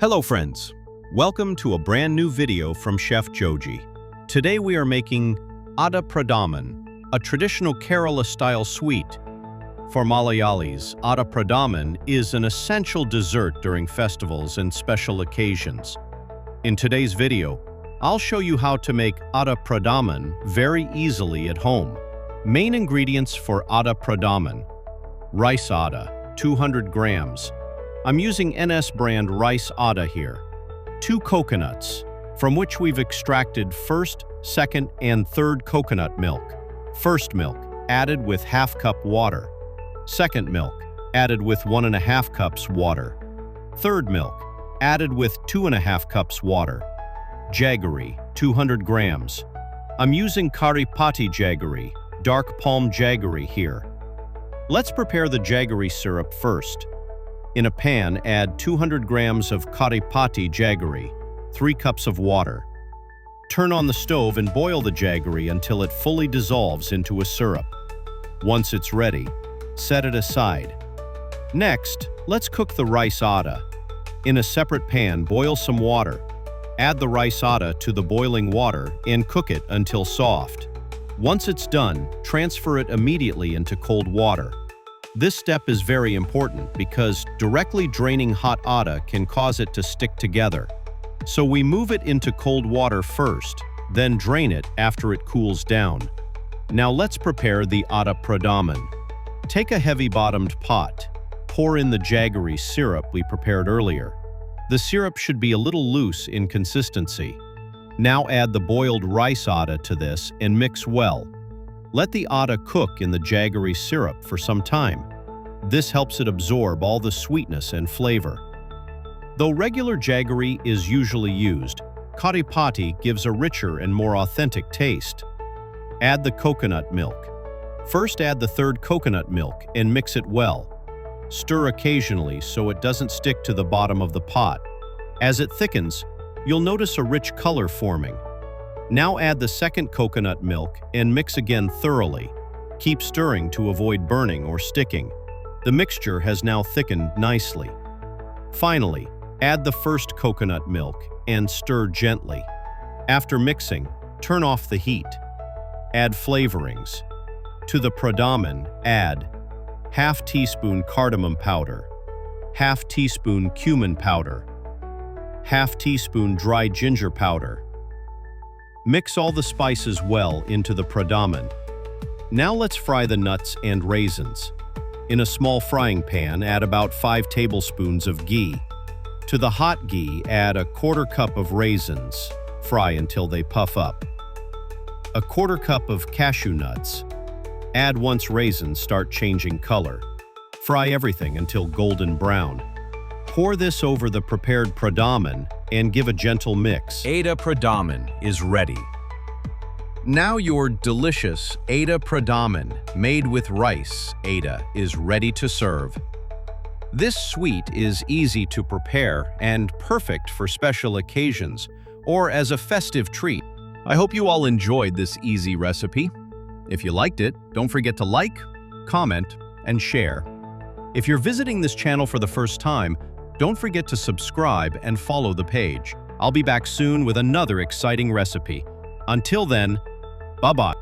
Hello friends, welcome to a brand new video from Chef Joji. Today we are making Ada Pradhaman, a traditional Kerala-style sweet. For Malayalis, Ada Pradhaman is an essential dessert during festivals and special occasions. In today's video, I'll show you how to make Ada Pradhaman very easily at home. Main ingredients for Ada Pradhaman: rice Ada, 200 grams. I'm using NS brand rice Ada here. 2 coconuts, from which we've extracted first, second, and third coconut milk. First milk, added with ½ cup water. Second milk, added with 1½ cups water. Third milk, added with 2½ cups water. Jaggery, 200 grams. I'm using Kari Pati Jaggery, dark palm jaggery here. Let's prepare the jaggery syrup first. In a pan, add 200 grams of Kari Pati jaggery, 3 cups of water. Turn on the stove and boil the jaggery until it fully dissolves into a syrup. Once it's ready, set it aside. Next, let's cook the rice Ada. In a separate pan, boil some water. Add the rice Ada to the boiling water and cook it until soft. Once it's done, transfer it immediately into cold water. This step is very important because directly draining hot Ada can cause it to stick together. So we move it into cold water first, then drain it after it cools down. Now let's prepare the Ada Pradhaman. Take a heavy-bottomed pot. Pour in the jaggery syrup we prepared earlier. The syrup should be a little loose in consistency. Now add the boiled rice Ada to this and mix well. Let the Ada cook in the jaggery syrup for some time. This helps it absorb all the sweetness and flavor. Though regular jaggery is usually used, Kari Pati gives a richer and more authentic taste. Add the coconut milk. First add the third coconut milk and mix it well. Stir occasionally so it doesn't stick to the bottom of the pot. As it thickens, you'll notice a rich color forming. Now add the second coconut milk and mix again thoroughly. Keep stirring to avoid burning or sticking. The mixture has now thickened nicely. Finally, add the first coconut milk and stir gently. After mixing, turn off the heat. Add flavorings. To the Pradhaman, add ½ teaspoon cardamom powder, ½ teaspoon cumin powder, ½ teaspoon dry ginger powder. Mix all the spices well into the Pradhaman. Now let's fry the nuts and raisins. In a small frying pan, add about 5 tablespoons of ghee. To the hot ghee, add a ¼ cup of raisins. Fry until they puff up. A ¼ cup of cashew nuts. Add once raisins start changing color. Fry everything until golden brown. Pour this over the prepared Pradhaman and give a gentle mix. Ada Pradhaman is ready. Now your delicious Ada Pradhaman, made with rice Ada, is ready to serve. This sweet is easy to prepare and perfect for special occasions or as a festive treat. I hope you all enjoyed this easy recipe. If you liked it, don't forget to like, comment, and share. If you're visiting this channel for the first time, don't forget to subscribe and follow the page. I'll be back soon with another exciting recipe. Until then, bye-bye.